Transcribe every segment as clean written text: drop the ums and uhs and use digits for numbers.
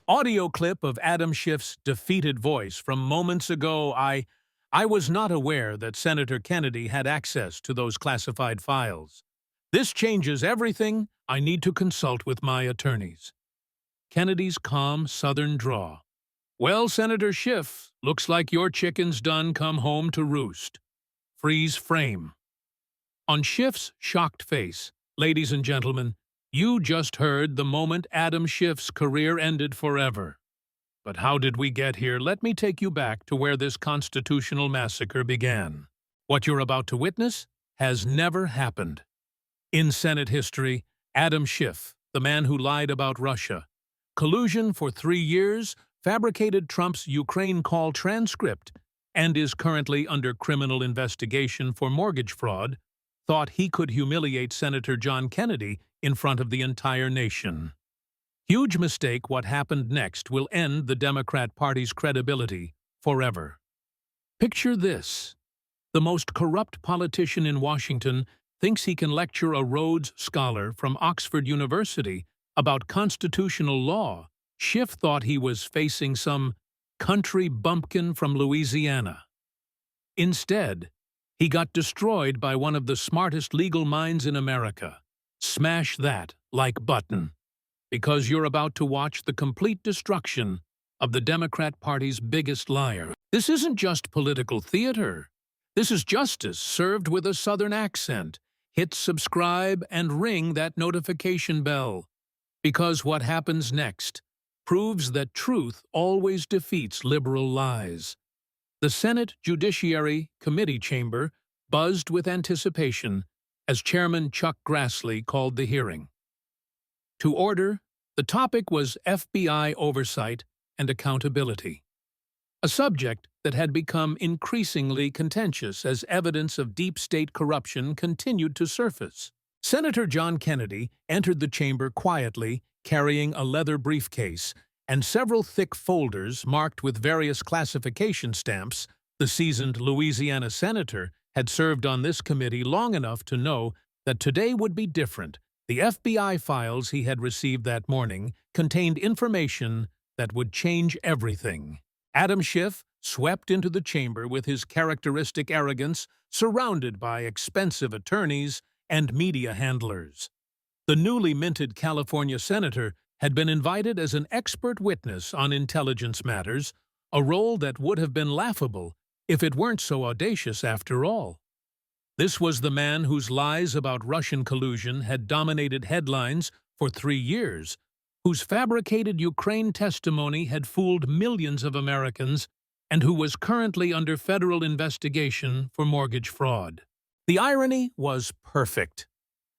Audio clip of Adam Schiff's defeated voice from moments ago. I was not aware that Senator Kennedy had access to those classified files. This changes everything. I need to consult with my attorneys. Kennedy's calm southern drawl. Well, Senator Schiff, looks like your chicken's done come home to roost. Freeze frame. On Schiff's shocked face, ladies and gentlemen, you just heard the moment Adam Schiff's career ended forever. But how did we get here? Let me take you back to where this constitutional massacre began. What you're about to witness has never happened. In Senate history, Adam Schiff, the man who lied about Russia, collusion for 3 years, fabricated Trump's Ukraine call transcript, and is currently under criminal investigation for mortgage fraud, thought he could humiliate Senator John Kennedy in front of the entire nation. Huge mistake. What happened next will end the Democrat Party's credibility forever. Picture this. The most corrupt politician in Washington thinks he can lecture a Rhodes Scholar from Oxford University about constitutional law. Schiff thought he was facing some country bumpkin from Louisiana. Instead, he got destroyed by one of the smartest legal minds in America. Smash that like button, because you're about to watch the complete destruction of the Democrat Party's biggest liar. This isn't just political theater. This is justice served with a Southern accent. Hit subscribe and ring that notification bell, because what happens next proves that truth always defeats liberal lies. The Senate Judiciary Committee chamber buzzed with anticipation as Chairman Chuck Grassley called the hearing. To order, the topic was FBI oversight and accountability, a subject that had become increasingly contentious as evidence of deep state corruption continued to surface. Senator John Kennedy entered the chamber quietly, carrying a leather briefcase and several thick folders marked with various classification stamps. The seasoned Louisiana senator had served on this committee long enough to know that today would be different. The FBI files he had received that morning contained information that would change everything. Adam Schiff swept into the chamber with his characteristic arrogance, surrounded by expensive attorneys and media handlers. The newly minted California senator had been invited as an expert witness on intelligence matters, a role that would have been laughable if it weren't so audacious after all. This was the man whose lies about Russian collusion had dominated headlines for 3 years, whose fabricated Ukraine testimony had fooled millions of Americans, and who was currently under federal investigation for mortgage fraud. The irony was perfect.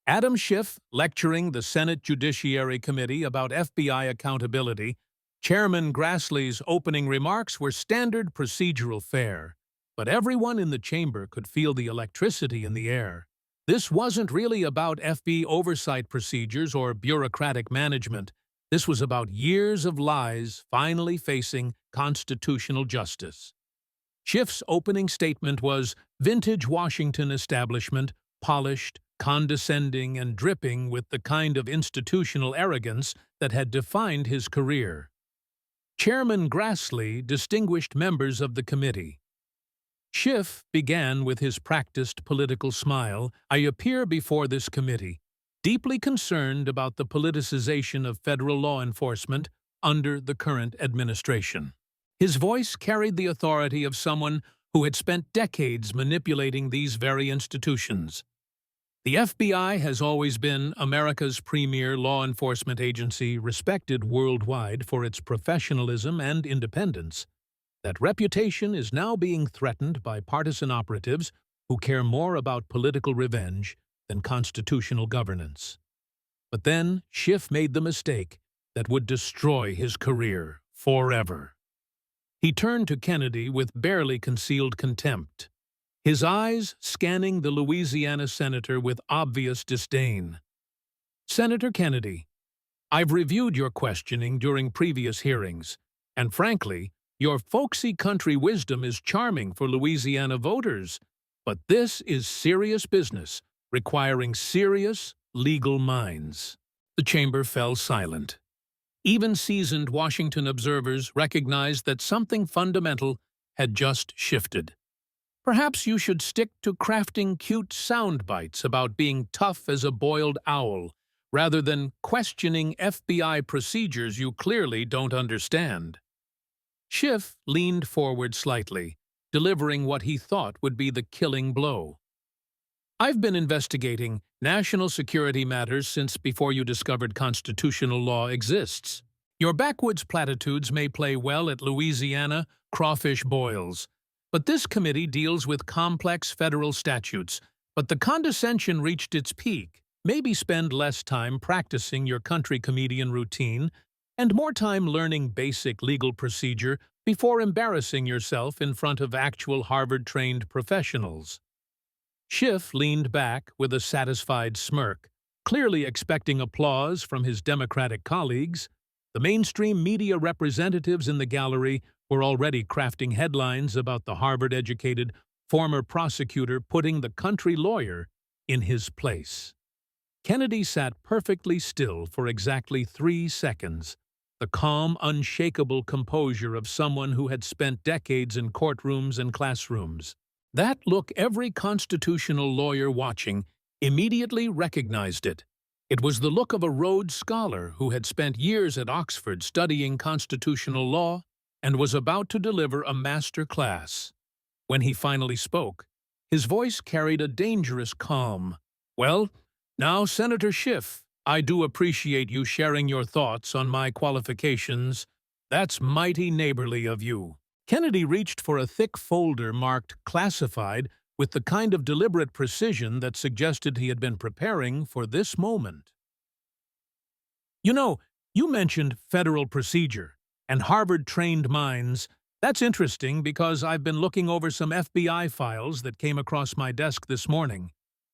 Adam Schiff lecturing the Senate Judiciary Committee about FBI accountability. Chairman Grassley's opening remarks were standard procedural fare, but everyone in the chamber could feel the electricity in the air. This wasn't really about FBI oversight procedures or bureaucratic management. This was about years of lies finally facing constitutional justice. Schiff's opening statement was vintage Washington establishment, polished, condescending, and dripping with the kind of institutional arrogance that had defined his career. Chairman Grassley distinguished members of the committee. Schiff began with his practiced political smile. I appear before this committee, deeply concerned about the politicization of federal law enforcement under the current administration. His voice carried the authority of someone who had spent decades manipulating these very institutions. The FBI has always been America's premier law enforcement agency, respected worldwide for its professionalism and independence. That reputation is now being threatened by partisan operatives who care more about political revenge than constitutional governance. But then Schiff made the mistake that would destroy his career forever. He turned to Kennedy with barely concealed contempt, his eyes scanning the Louisiana senator with obvious disdain. Senator Kennedy, I've reviewed your questioning during previous hearings, and frankly, your folksy country wisdom is charming for Louisiana voters, but this is serious business, requiring serious legal minds. The chamber fell silent. Even seasoned Washington observers recognized that something fundamental had just shifted. Perhaps you should stick to crafting cute sound bites about being tough as a boiled owl, rather than questioning FBI procedures you clearly don't understand. Schiff leaned forward slightly, delivering what he thought would be the killing blow. I've been investigating national security matters since before you discovered constitutional law exists. Your backwoods platitudes may play well at Louisiana crawfish boils, but this committee deals with complex federal statutes. But the condescension reached its peak. Maybe spend less time practicing your country comedian routine and more time learning basic legal procedure before embarrassing yourself in front of actual Harvard-trained professionals. Schiff leaned back with a satisfied smirk, clearly expecting applause from his Democratic colleagues. The mainstream media representatives in the gallery were already crafting headlines about the Harvard-educated former prosecutor putting the country lawyer in his place. Kennedy sat perfectly still for exactly 3 seconds, the calm, unshakable composure of someone who had spent decades in courtrooms and classrooms. That look every constitutional lawyer watching immediately recognized it. It was the look of a Rhodes Scholar who had spent years at Oxford studying constitutional law and was about to deliver a master class. When he finally spoke, his voice carried a dangerous calm. "Well, now, Senator Schiff, I do appreciate you sharing your thoughts on my qualifications. That's mighty neighborly of you." Kennedy reached for a thick folder marked "Classified" with the kind of deliberate precision that suggested he had been preparing for this moment. "You know, you mentioned federal procedure and Harvard-trained minds. That's interesting because I've been looking over some FBI files that came across my desk this morning.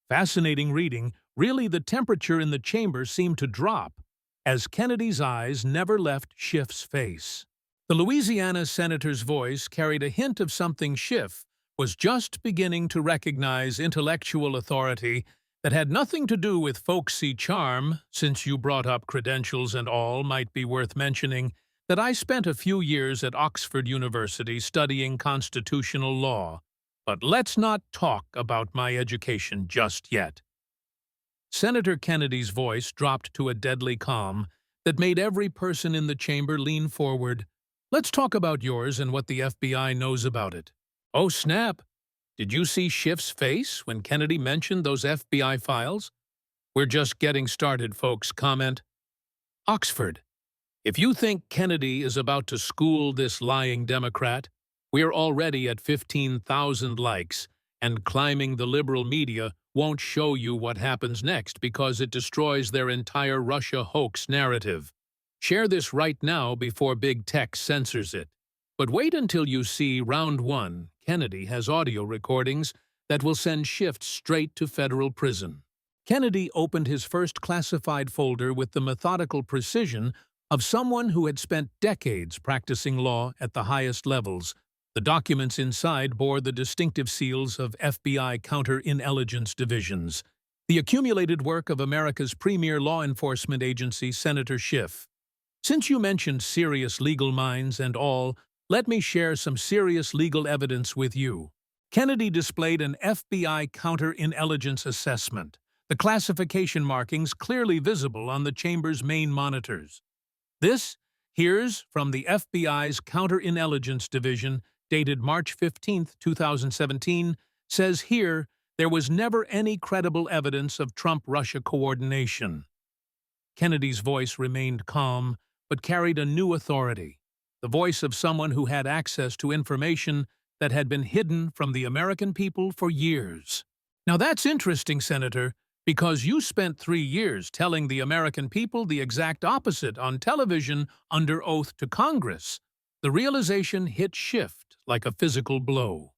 Fascinating reading. Really, the temperature in the chamber seemed to drop as Kennedy's eyes never left Schiff's face. The Louisiana senator's voice carried a hint of something Schiff was just beginning to recognize: intellectual authority that had nothing to do with folksy charm. Since you brought up credentials and all, might be worth mentioning that I spent a few years at Oxford University studying constitutional law. But let's not talk about my education just yet." Senator Kennedy's voice dropped to a deadly calm that made every person in the chamber lean forward. "Let's talk about yours and what the FBI knows about it." "Oh, snap! Did you see Schiff's face when Kennedy mentioned those FBI files?" "We're just getting started, folks." Comment. Oxford. If you think Kennedy is about to school this lying Democrat, we're already at 15,000 likes, and climbing the liberal media won't show you what happens next because it destroys their entire Russia hoax narrative. Share this right now before big tech censors it. But wait until you see round 1. Kennedy has audio recordings that will send Schiff straight to federal prison. Kennedy opened his first classified folder with the methodical precision of someone who had spent decades practicing law at the highest levels. The documents inside bore the distinctive seals of FBI counterintelligence divisions, the accumulated work of America's premier law enforcement agency, Senator Schiff. Since you mentioned serious legal minds and all, let me share some serious legal evidence with you. Kennedy displayed an FBI counterintelligence assessment, the classification markings clearly visible on the chamber's main monitors. Here's from the FBI's Counterintelligence Division, dated March 15, 2017, says here, there was never any credible evidence of Trump-Russia coordination. Kennedy's voice remained calm, but carried a new authority, the voice of someone who had access to information that had been hidden from the American people for years. Now that's interesting, Senator, because you spent 3 years telling the American people the exact opposite on television under oath to Congress. The realization hit Schiff like a physical blow.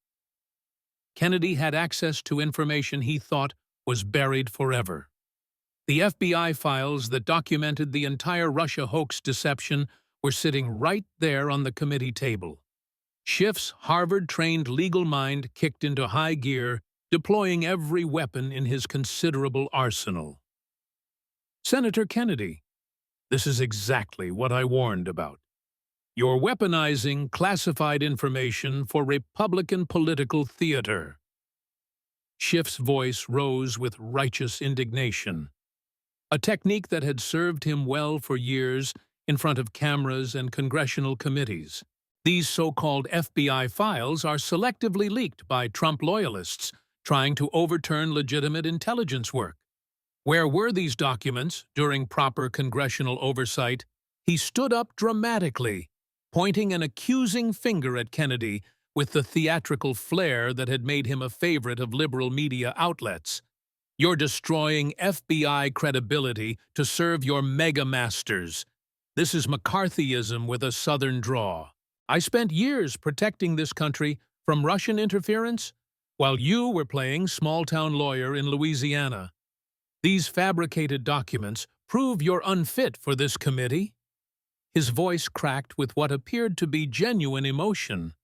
Kennedy had access to information he thought was buried forever. The FBI files that documented the entire Russia hoax deception were sitting right there on the committee table. Schiff's Harvard-trained legal mind kicked into high gear, deploying every weapon in his considerable arsenal. Senator Kennedy, This is exactly what I warned about. You're weaponizing classified information for Republican political theater. Schiff's voice rose with righteous indignation, a technique that had served him well for years in front of cameras and congressional committees. These so-called FBI files are selectively leaked by Trump loyalists trying to overturn legitimate intelligence work. Where were these documents during proper congressional oversight? He stood up dramatically, pointing an accusing finger at Kennedy with the theatrical flair that had made him a favorite of liberal media outlets. You're destroying FBI credibility to serve your mega-masters. This is McCarthyism with a Southern draw. I spent years protecting this country from Russian interference, while you were playing small-town lawyer in Louisiana. These fabricated documents prove you're unfit for this committee. His voice cracked with what appeared to be genuine emotion.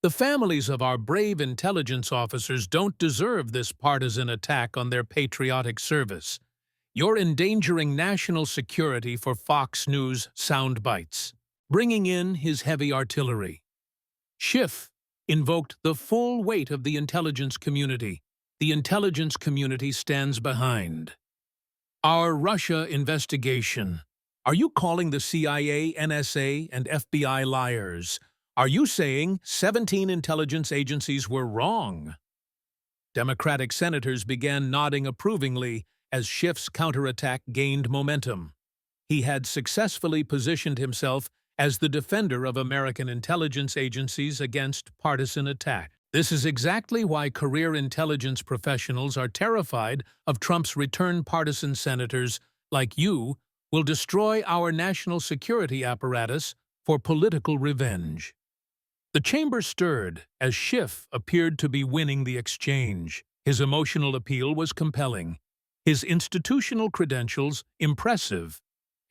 The families of our brave intelligence officers don't deserve this partisan attack on their patriotic service. You're endangering national security for Fox News sound bites, bringing in his heavy artillery. Schiff invoked the full weight of the intelligence community. The intelligence community stands behind. Our Russia investigation. Are you calling the CIA, NSA, and FBI liars? Are you saying 17 intelligence agencies were wrong? Democratic senators began nodding approvingly as Schiff's counterattack gained momentum. He had successfully positioned himself as the defender of American intelligence agencies against partisan attack. This is exactly why career intelligence professionals are terrified of Trump's return partisan senators like you will destroy our national security apparatus for political revenge. The chamber stirred as Schiff appeared to be winning the exchange. His emotional appeal was compelling, his institutional credentials impressive,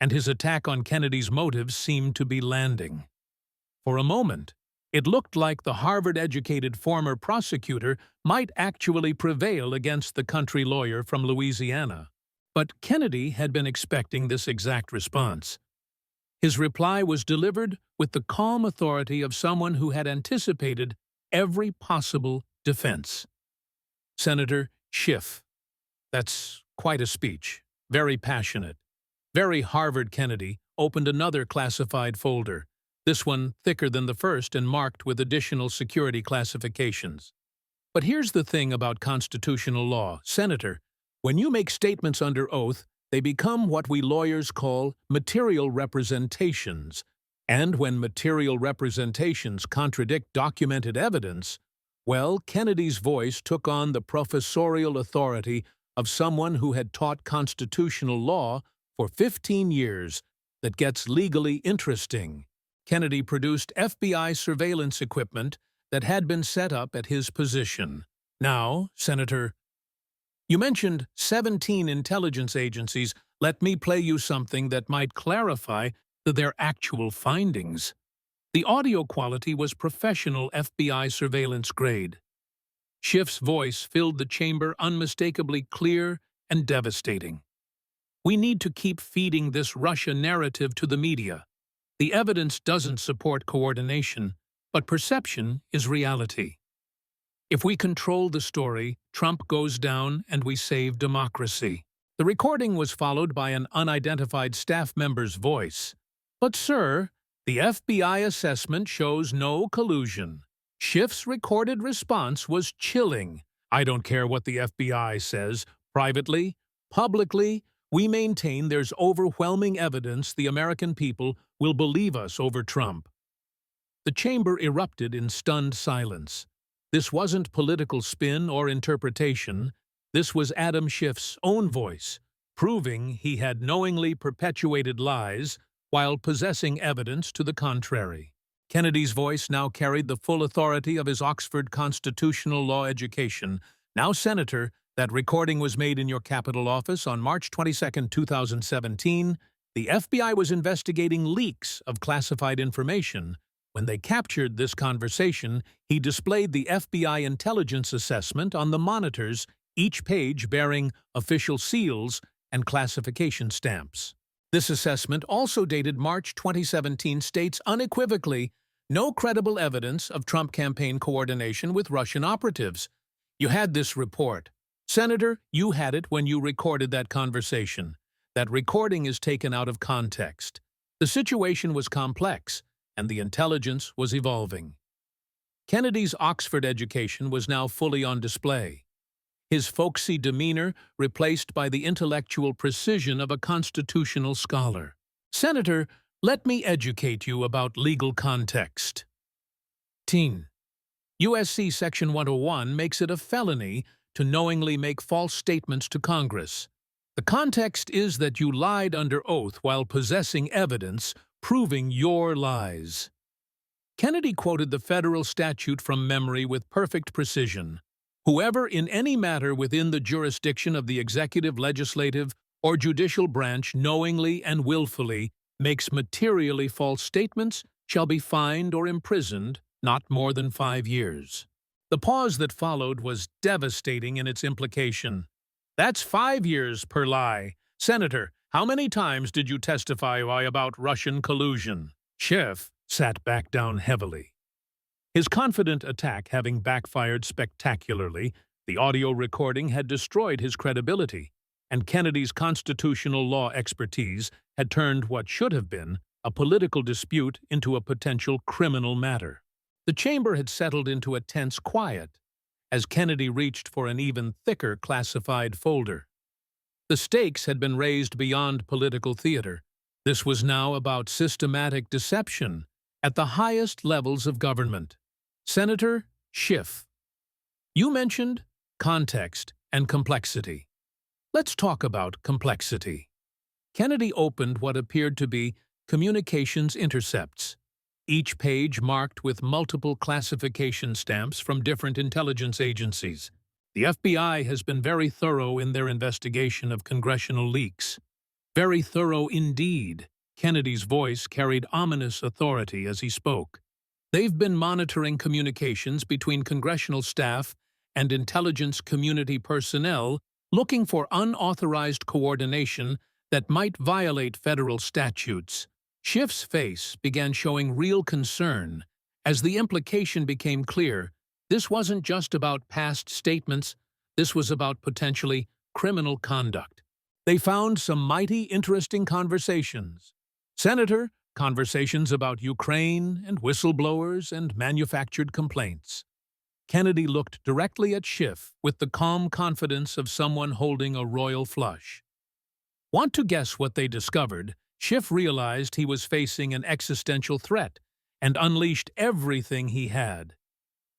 and his attack on Kennedy's motives seemed to be landing. For a moment, it looked like the Harvard-educated former prosecutor might actually prevail against the country lawyer from Louisiana. But Kennedy had been expecting this exact response. His reply was delivered with the calm authority of someone who had anticipated every possible defense. Senator Schiff. That's quite a speech. Very passionate. Very Harvard. Kennedy opened another classified folder, this one thicker than the first and marked with additional security classifications. But here's the thing about constitutional law, Senator. When you make statements under oath, they become what we lawyers call material representations. And when material representations contradict documented evidence, well, Kennedy's voice took on the professorial authority of someone who had taught constitutional law for 15 years that gets legally interesting. Kennedy produced FBI surveillance equipment that had been set up at his position. Now, Senator, you mentioned 17 intelligence agencies. Let me play you something that might clarify their actual findings. The audio quality was professional FBI surveillance grade. Schiff's voice filled the chamber unmistakably clear and devastating. We need to keep feeding this Russia narrative to the media. The evidence doesn't support coordination, but perception is reality. If we control the story, Trump goes down and we save democracy. The recording was followed by an unidentified staff member's voice. But, sir, the FBI assessment shows no collusion. Schiff's recorded response was chilling. I don't care what the FBI says. Privately, publicly, we maintain there's overwhelming evidence the American people will believe us over Trump. The chamber erupted in stunned silence. This wasn't political spin or interpretation. This was Adam Schiff's own voice, proving he had knowingly perpetuated lies while possessing evidence to the contrary. Kennedy's voice now carried the full authority of his Oxford constitutional law education. Now, Senator, that recording was made in your Capitol office on March 22, 2017. The FBI was investigating leaks of classified information. When they captured this conversation, he displayed the FBI intelligence assessment on the monitors, each page bearing official seals and classification stamps. This assessment, also dated March 2017, states unequivocally no credible evidence of Trump campaign coordination with Russian operatives. You had this report. Senator, you had it when you recorded that conversation. That recording is taken out of context. The situation was complex, and the intelligence was evolving. Kennedy's Oxford education was now fully on display. His folksy demeanor replaced by the intellectual precision of a constitutional scholar. Senator, let me educate you about legal context. Teen. USC Section 101 makes it a felony to knowingly make false statements to Congress. The context is that you lied under oath while possessing evidence proving your lies. Kennedy quoted the federal statute from memory with perfect precision. Whoever in any matter within the jurisdiction of the executive, legislative, or judicial branch knowingly and willfully makes materially false statements shall be fined or imprisoned not more than 5 years. The pause that followed was devastating in its implication. That's 5 years per lie. Senator, how many times did you testify about Russian collusion? Schiff sat back down heavily. His confident attack having backfired spectacularly, the audio recording had destroyed his credibility, and Kennedy's constitutional law expertise had turned what should have been a political dispute into a potential criminal matter. The chamber had settled into a tense quiet as Kennedy reached for an even thicker classified folder. The stakes had been raised beyond political theater. This was now about systematic deception at the highest levels of government. Senator Schiff, you mentioned context and complexity. Let's talk about complexity. Kennedy opened what appeared to be communications intercepts, each page marked with multiple classification stamps from different intelligence agencies. The FBI has been very thorough in their investigation of congressional leaks. Very thorough indeed. Kennedy's voice carried ominous authority as he spoke. They've been monitoring communications between congressional staff and intelligence community personnel looking for unauthorized coordination that might violate federal statutes. Schiff's face began showing real concern as the implication became clear. This wasn't just about past statements, this was about potentially criminal conduct. They found some mighty interesting conversations. Senator, conversations about Ukraine and whistleblowers and manufactured complaints. Kennedy looked directly at Schiff with the calm confidence of someone holding a royal flush. Want to guess what they discovered? Schiff realized he was facing an existential threat and unleashed everything he had.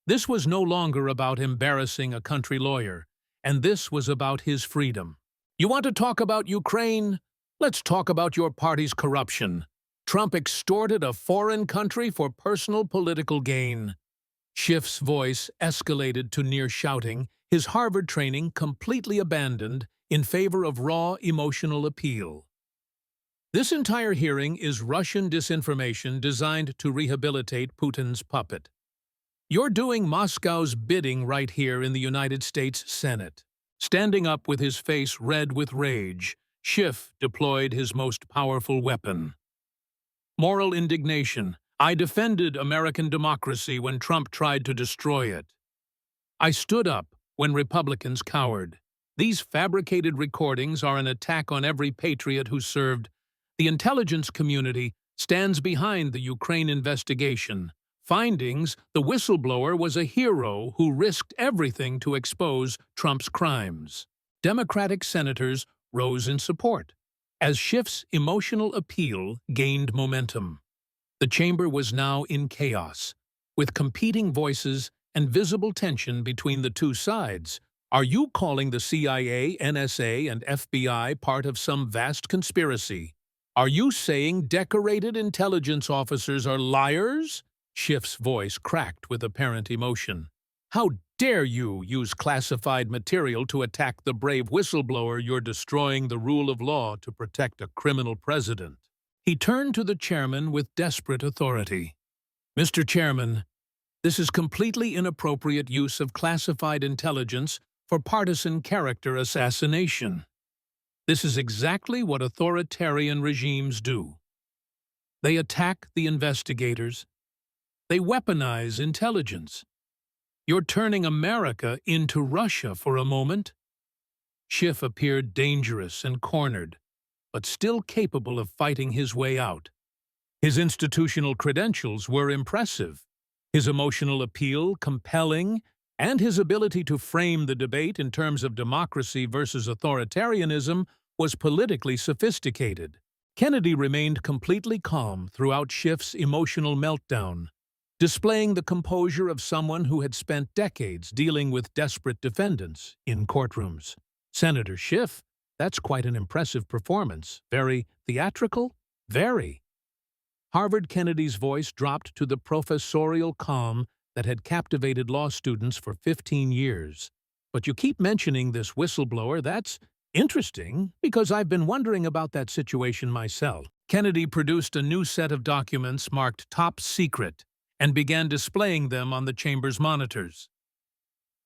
This was no longer about embarrassing a country lawyer, and this was about his freedom. You want to talk about Ukraine? Let's talk about your party's corruption. Trump extorted a foreign country for personal political gain. Schiff's voice escalated to near shouting, his Harvard training completely abandoned in favor of raw emotional appeal. This entire hearing is Russian disinformation designed to rehabilitate Putin's puppet. You're doing Moscow's bidding right here in the United States Senate. Standing up with his face red with rage, Schiff deployed his most powerful weapon. Moral indignation. I defended American democracy when Trump tried to destroy it. I stood up when Republicans cowered. These fabricated recordings are an attack on every patriot who served. The intelligence community stands behind the Ukraine investigation. Findings: the whistleblower was a hero who risked everything to expose Trump's crimes. Democratic senators rose in support as Schiff's emotional appeal gained momentum. The chamber was now in chaos, with competing voices and visible tension between the two sides. Are you calling the CIA, NSA, and FBI part of some vast conspiracy? Are you saying decorated intelligence officers are liars? Schiff's voice cracked with apparent emotion. How dare you use classified material to attack the brave whistleblower? You're destroying the rule of law to protect a criminal president. He turned to the chairman with desperate authority. Mr. Chairman, this is completely inappropriate use of classified intelligence for partisan character assassination. This is exactly what authoritarian regimes do. They attack the investigators. They weaponize intelligence. You're turning America into Russia for a moment. Schiff appeared dangerous and cornered, but still capable of fighting his way out. His institutional credentials were impressive, his emotional appeal compelling, and his ability to frame the debate in terms of democracy versus authoritarianism was politically sophisticated. Kennedy remained completely calm throughout Schiff's emotional meltdown, displaying the composure of someone who had spent decades dealing with desperate defendants in courtrooms. Senator Schiff, that's quite an impressive performance. Very theatrical? Very. Harvard Kennedy's voice dropped to the professorial calm that had captivated law students for 15 years. But you keep mentioning this whistleblower. That's interesting, because I've been wondering about that situation myself. Kennedy produced a new set of documents marked Top Secret and began displaying them on the chamber's monitors.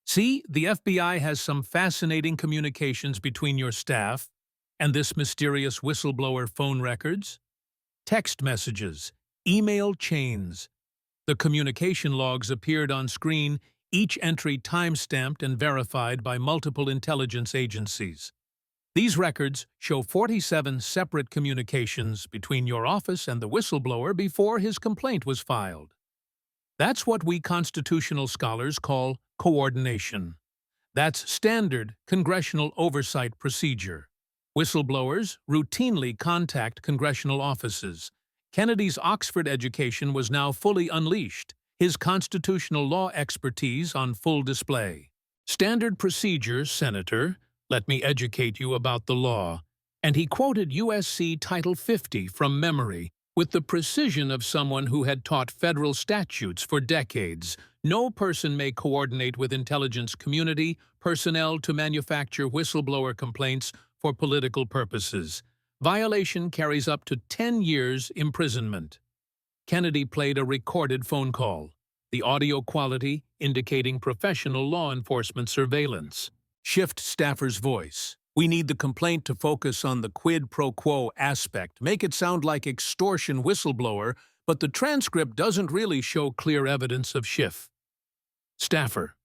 See, the FBI has some fascinating communications between your staff and this mysterious whistleblower phone records. Text messages, email chains. The communication logs appeared on screen, each entry time-stamped and verified by multiple intelligence agencies. These records show 47 separate communications between your office and the whistleblower before his complaint was filed. That's what we constitutional scholars call coordination. That's standard congressional oversight procedure. Whistleblowers routinely contact congressional offices. Kennedy's Oxford education was now fully unleashed, his constitutional law expertise on full display. Standard procedure, Senator. Let me educate you about the law. And he quoted USC Title 50 from memory with the precision of someone who had taught federal statutes for decades. No person may coordinate with intelligence community personnel to manufacture whistleblower complaints for political purposes. Violation carries up to 10 years imprisonment. Kennedy played a recorded phone call, the audio quality indicating professional law enforcement surveillance. Shift staffer's voice. We need the complaint to focus on the quid pro quo aspect, make it sound like extortion whistleblower, but the transcript doesn't really show clear evidence of Schiff. Staffer.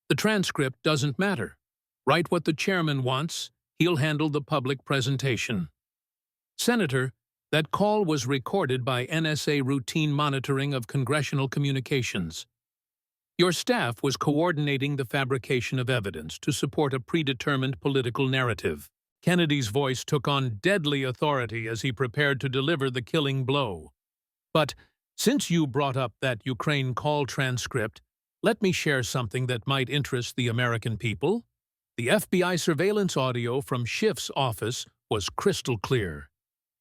The transcript doesn't matter. Write what the chairman wants. He'll handle the public presentation. Senator, that call was recorded by NSA routine monitoring of congressional communications. Your staff was coordinating the fabrication of evidence to support a predetermined political narrative. Kennedy's voice took on deadly authority as he prepared to deliver the killing blow. But since you brought up that Ukraine call transcript, let me share something that might interest the American people. The FBI surveillance audio from Schiff's office was crystal clear.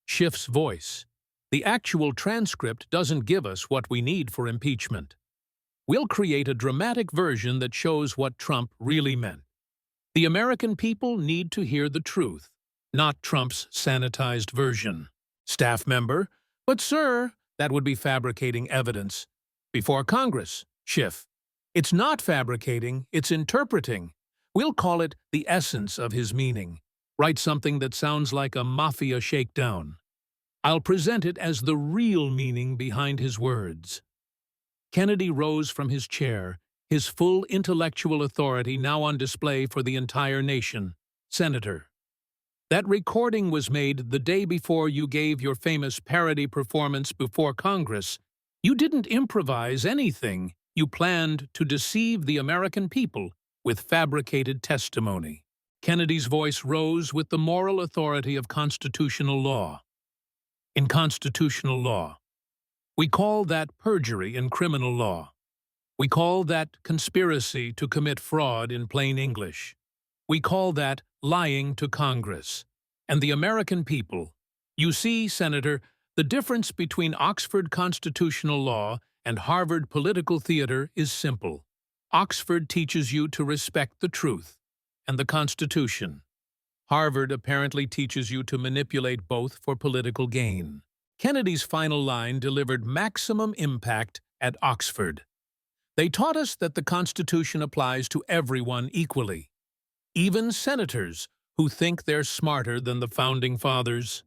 Schiff's voice. The actual transcript doesn't give us what we need for impeachment. We'll create a dramatic version that shows what Trump really meant. The American people need to hear the truth, not Trump's sanitized version. Staff member, but sir, that would be fabricating evidence. Before Congress, Schiff. It's not fabricating, it's interpreting. We'll call it the essence of his meaning. Write something that sounds like a mafia shakedown. I'll present it as the real meaning behind his words. Kennedy rose from his chair, his full intellectual authority now on display for the entire nation. Senator, that recording was made the day before you gave your famous parody performance before Congress. You didn't improvise anything. You planned to deceive the American people with fabricated testimony. Kennedy's voice rose with the moral authority of constitutional law. In constitutional law, we call that perjury in criminal law. We call that conspiracy to commit fraud in plain English. We call that lying to Congress and the American people. You see, Senator, the difference between Oxford constitutional law and Harvard political theater is simple. Oxford teaches you to respect the truth and the Constitution. Harvard apparently teaches you to manipulate both for political gain. Kennedy's final line delivered maximum impact at Oxford. They taught us that the Constitution applies to everyone equally, even senators who think they're smarter than the Founding Fathers.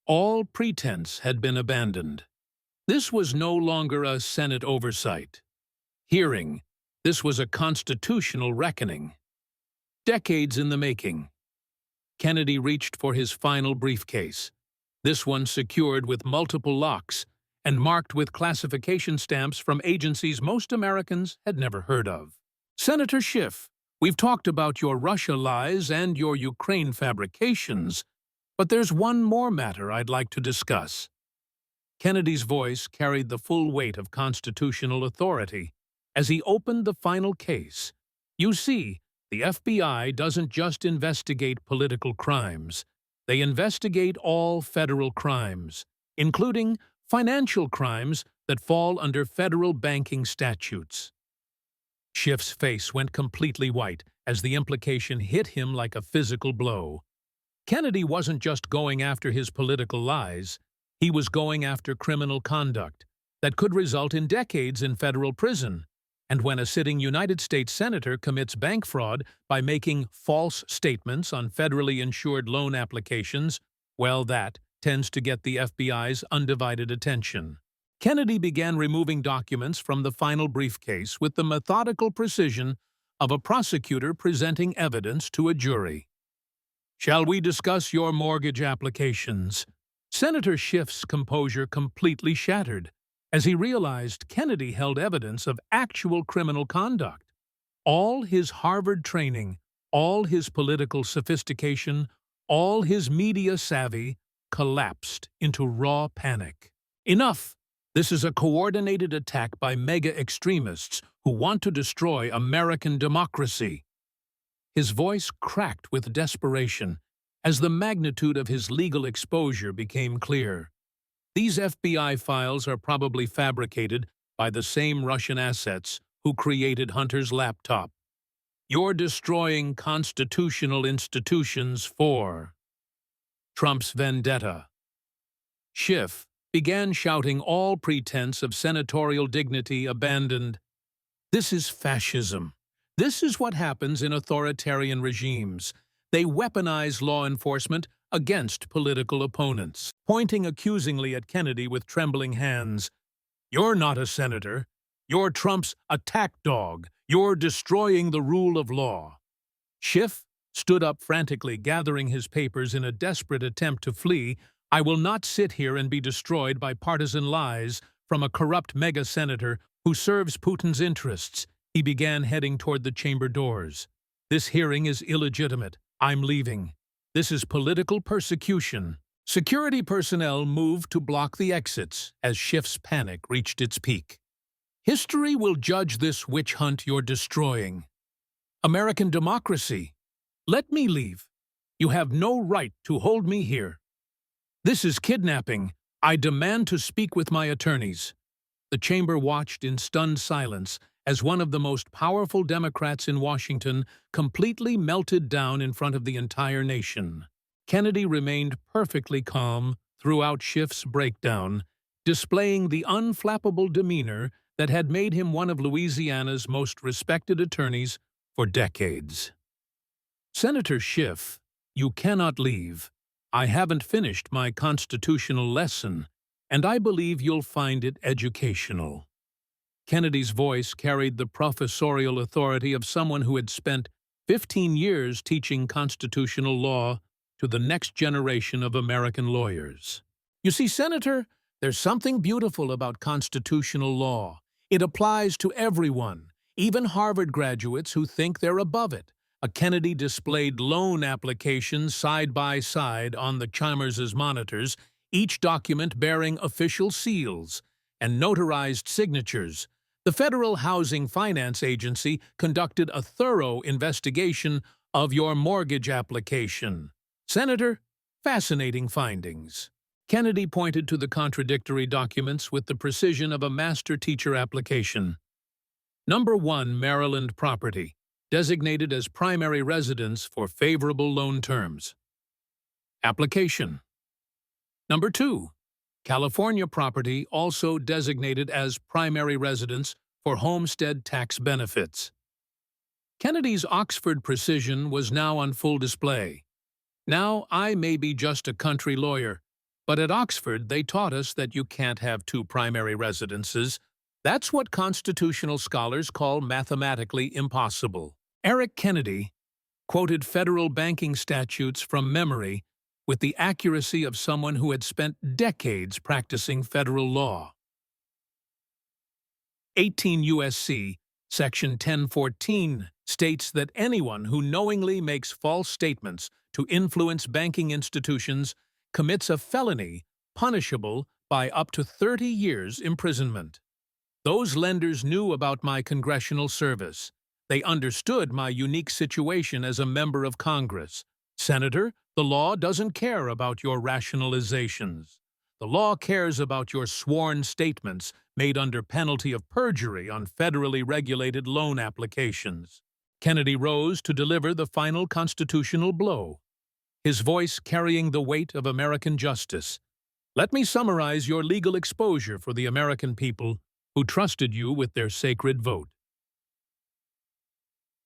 All pretense had been abandoned. This was no longer a Senate oversight. Hearing, this was a constitutional reckoning. Decades in the making. Kennedy reached for his final briefcase, this one secured with multiple locks and marked with classification stamps from agencies most Americans had never heard of. Senator Schiff, we've talked about your Russia lies and your Ukraine fabrications, but there's one more matter I'd like to discuss. Kennedy's voice carried the full weight of constitutional authority. As he opened the final case, you see, the FBI doesn't just investigate political crimes. They investigate all federal crimes, including financial crimes that fall under federal banking statutes. Schiff's face went completely white as the implication hit him like a physical blow. Kennedy wasn't just going after his political lies, he was going after criminal conduct that could result in decades in federal prison. And when a sitting United States senator commits bank fraud by making false statements on federally insured loan applications, well, that tends to get the FBI's undivided attention. Kennedy began removing documents from the final briefcase with the methodical precision of a prosecutor presenting evidence to a jury. Shall we discuss your mortgage applications? Senator Schiff's composure completely shattered as he realized Kennedy held evidence of actual criminal conduct. All his Harvard training, all his political sophistication, all his media savvy collapsed into raw panic. Enough! This is a coordinated attack by mega-extremists who want to destroy American democracy. His voice cracked with desperation as the magnitude of his legal exposure became clear. These FBI files are probably fabricated by the same Russian assets who created Hunter's laptop. You're destroying constitutional institutions for Trump's vendetta. Schiff began shouting, all pretense of senatorial dignity abandoned. This is fascism. This is what happens in authoritarian regimes. They weaponize law enforcement against political opponents, pointing accusingly at Kennedy with trembling hands. You're not a senator. You're Trump's attack dog. You're destroying the rule of law. Schiff stood up frantically, gathering his papers in a desperate attempt to flee. I will not sit here and be destroyed by partisan lies from a corrupt mega-senator who serves Putin's interests. He began heading toward the chamber doors. This hearing is illegitimate. I'm leaving. This is political persecution. Security personnel moved to block the exits as Schiff's panic reached its peak. History will judge this witch hunt you're destroying. American democracy. Let me leave. You have no right to hold me here. This is kidnapping. I demand to speak with my attorneys. The chamber watched in stunned silence as one of the most powerful Democrats in Washington completely melted down in front of the entire nation. Kennedy remained perfectly calm throughout Schiff's breakdown, displaying the unflappable demeanor that had made him one of Louisiana's most respected attorneys for decades. Senator Schiff, you cannot leave. I haven't finished my constitutional lesson, and I believe you'll find it educational. Kennedy's voice carried the professorial authority of someone who had spent 15 years teaching constitutional law to the next generation of American lawyers. You see, Senator, there's something beautiful about constitutional law. It applies to everyone, even Harvard graduates who think they're above it. A Kennedy displayed loan applications side by side on the Chalmers's monitors, each document bearing official seals and notarized signatures. The Federal Housing Finance Agency conducted a thorough investigation of your mortgage application. Senator, fascinating findings. Kennedy pointed to the contradictory documents with the precision of a master-teacher application. Number 1, Maryland property, designated as primary residence for favorable loan terms. Application. Number 2, California property also designated as primary residence for homestead tax benefits. Kennedy's Oxford precision was now on full display. Now, I may be just a country lawyer, but at Oxford they taught us that you can't have two primary residences. That's what constitutional scholars call mathematically impossible. Eric Kennedy quoted federal banking statutes from memory with the accuracy of someone who had spent decades practicing federal law. 18 U.S.C. Section 1014 states that anyone who knowingly makes false statements to influence banking institutions commits a felony punishable by up to 30 years imprisonment. Those lenders knew about my congressional service. They understood my unique situation as a member of Congress. Senator, the law doesn't care about your rationalizations. The law cares about your sworn statements made under penalty of perjury on federally regulated loan applications. Kennedy rose to deliver the final constitutional blow, his voice carrying the weight of American justice. Let me summarize your legal exposure for the American people who trusted you with their sacred vote.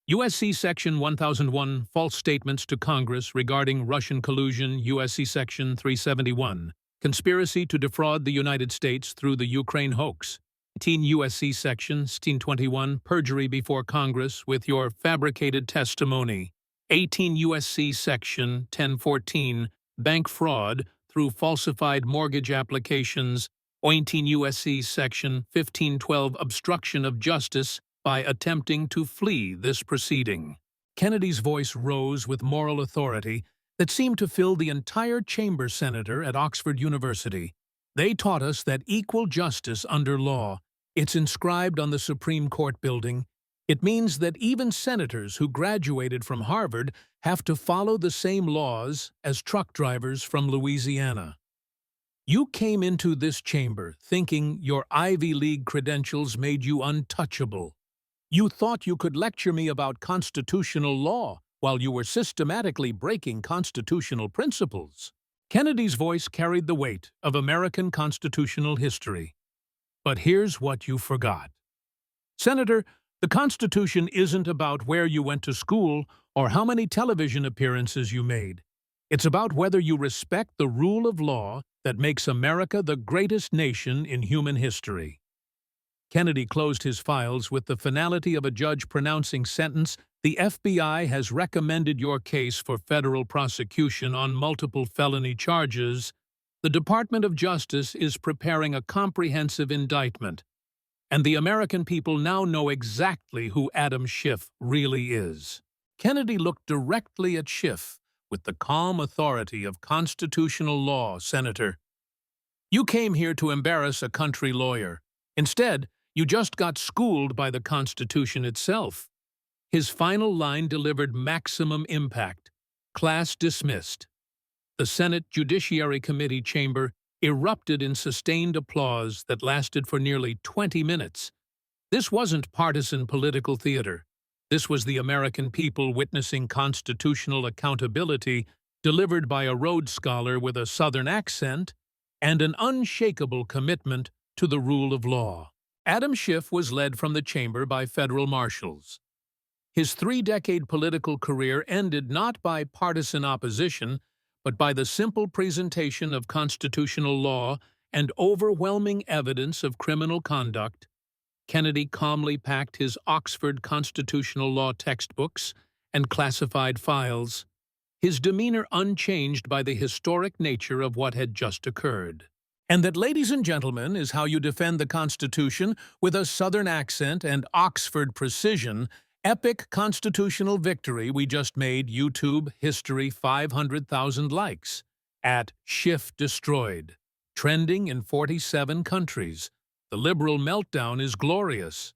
U.S.C. Section 1001, False Statements to Congress regarding Russian collusion. U.S.C. Section 371, Conspiracy to defraud the United States through the Ukraine hoax. 18 U.S.C. Section 1621, Perjury before Congress with your fabricated testimony. 18 U.S.C. Section 1014, Bank fraud through falsified mortgage applications. 18 U.S.C. Section 1512, Obstruction of justice by attempting to flee this proceeding. Kennedy's voice rose with moral authority that seemed to fill the entire chamber. Senator at Oxford University. They taught us that equal justice under law. It's inscribed on the Supreme Court building. It means that even senators who graduated from Harvard have to follow the same laws as truck drivers from Louisiana. You came into this chamber thinking your Ivy League credentials made you untouchable. You thought you could lecture me about constitutional law while you were systematically breaking constitutional principles. Kennedy's voice carried the weight of American constitutional history. But here's what you forgot. Senator, the Constitution isn't about where you went to school or how many television appearances you made. It's about whether you respect the rule of law that makes America the greatest nation in human history. Kennedy closed his files with the finality of a judge pronouncing sentence. The FBI has recommended your case for federal prosecution on multiple felony charges. The Department of Justice is preparing a comprehensive indictment, and the American people now know exactly who Adam Schiff really is. Kennedy looked directly at Schiff with the calm authority of constitutional law. Senator, you came here to embarrass a country lawyer. Instead, you just got schooled by the Constitution itself. His final line delivered maximum impact. Class dismissed. The Senate Judiciary Committee chamber erupted in sustained applause that lasted for nearly 20 minutes. This wasn't partisan political theater. This was the American people witnessing constitutional accountability delivered by a Rhodes Scholar with a Southern accent and an unshakable commitment to the rule of law. Adam Schiff was led from the chamber by federal marshals. His 3-decade political career ended not by partisan opposition, but by the simple presentation of constitutional law and overwhelming evidence of criminal conduct. Kennedy calmly packed his Oxford constitutional law textbooks and classified files, his demeanor unchanged by the historic nature of what had just occurred. And that, ladies and gentlemen, is how you defend the Constitution with a Southern accent and Oxford precision. Epic constitutional victory we just made. YouTube history 500,000 likes. At Schiff destroyed. Trending in 47 countries. The liberal meltdown is glorious.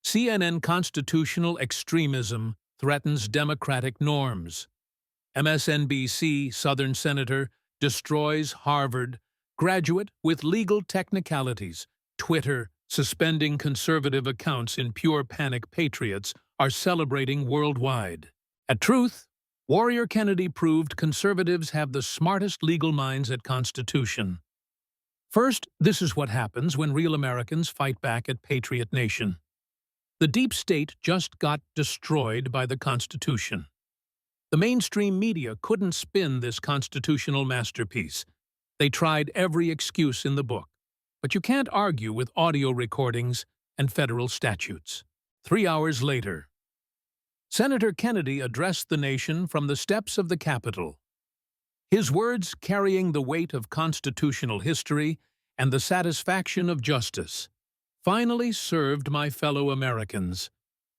CNN constitutional extremism threatens democratic norms. MSNBC Southern Senator destroys Harvard graduate with legal technicalities. Twitter suspending conservative accounts in pure panic. Patriots are celebrating worldwide. At Truth, Warrior Kennedy proved conservatives have the smartest legal minds at Constitution. First, this is what happens when real Americans fight back at Patriot Nation. The deep state just got destroyed by the Constitution. The mainstream media couldn't spin this constitutional masterpiece. They tried every excuse in the book, but you can't argue with audio recordings and federal statutes. 3 hours later, Senator Kennedy addressed the nation from the steps of the Capitol. His words carrying the weight of constitutional history and the satisfaction of justice. Finally served my fellow Americans.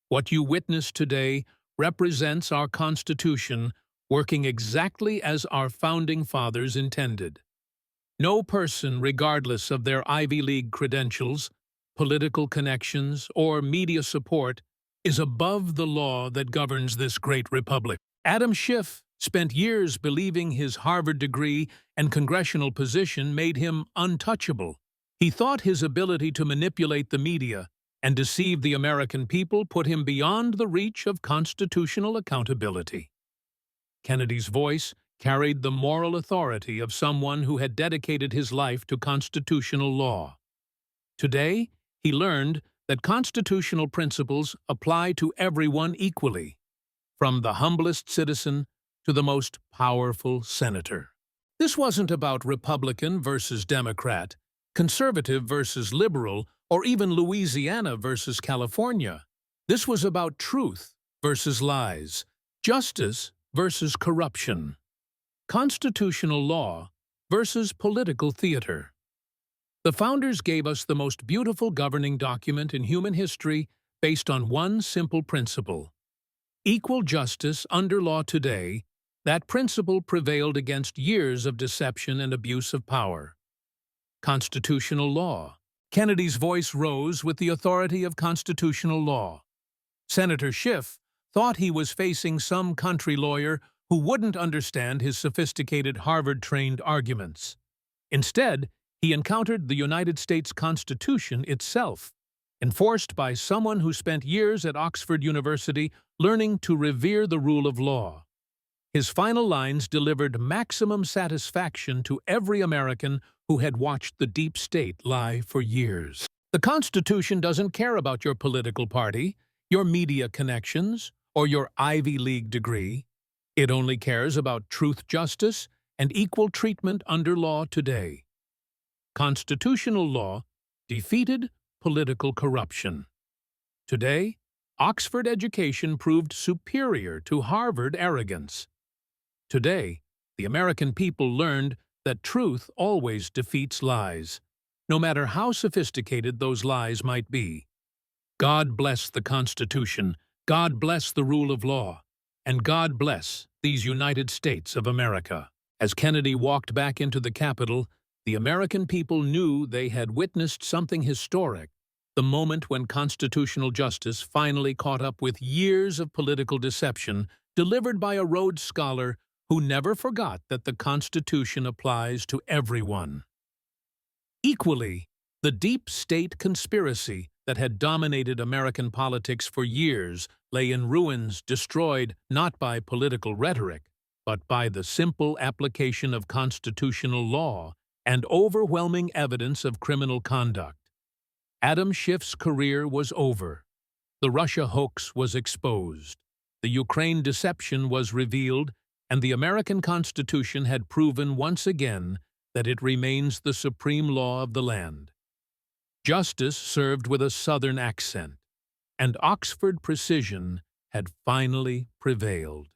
What you witness today represents our Constitution working exactly as our Founding Fathers intended. No person, regardless of their Ivy League credentials, political connections, or media support, is above the law that governs this great republic. Adam Schiff spent years believing his Harvard degree and congressional position made him untouchable. He thought his ability to manipulate the media and deceive the American people put him beyond the reach of constitutional accountability. Kennedy's voice carried the moral authority of someone who had dedicated his life to constitutional law. Today, he learned that constitutional principles apply to everyone equally, from the humblest citizen to the most powerful senator. This wasn't about Republican versus Democrat, conservative versus liberal, or even Louisiana versus California. This was about truth versus lies, justice versus corruption, constitutional law versus political theater. The founders gave us the most beautiful governing document in human history based on one simple principle: equal justice under law today. That principle prevailed against years of deception and abuse of power. Constitutional law. Kennedy's voice rose with the authority of constitutional law. Senator Schiff thought he was facing some country lawyer who wouldn't understand his sophisticated Harvard-trained arguments. Instead, he encountered the United States Constitution itself, enforced by someone who spent years at Oxford University learning to revere the rule of law. His final lines delivered maximum satisfaction to every American who had watched the deep state lie for years. The Constitution doesn't care about your political party, your media connections, or your Ivy League degree. It only cares about truth, justice, and equal treatment under law today. Constitutional law defeated political corruption. Today, Oxford education proved superior to Harvard arrogance. Today, the American people learned that truth always defeats lies, no matter how sophisticated those lies might be. God bless the Constitution, God bless the rule of law, and God bless these United States of America. As Kennedy walked back into the Capitol, the American people knew they had witnessed something historic, the moment when constitutional justice finally caught up with years of political deception delivered by a Rhodes Scholar who never forgot that the Constitution applies to everyone. Equally, the deep state conspiracy that had dominated American politics for years lay in ruins, destroyed not by political rhetoric, but by the simple application of constitutional law and overwhelming evidence of criminal conduct. Adam Schiff's career was over. The Russia hoax was exposed. The Ukraine deception was revealed, and the American Constitution had proven once again that it remains the supreme law of the land. Justice served with a Southern accent, and Oxford precision had finally prevailed.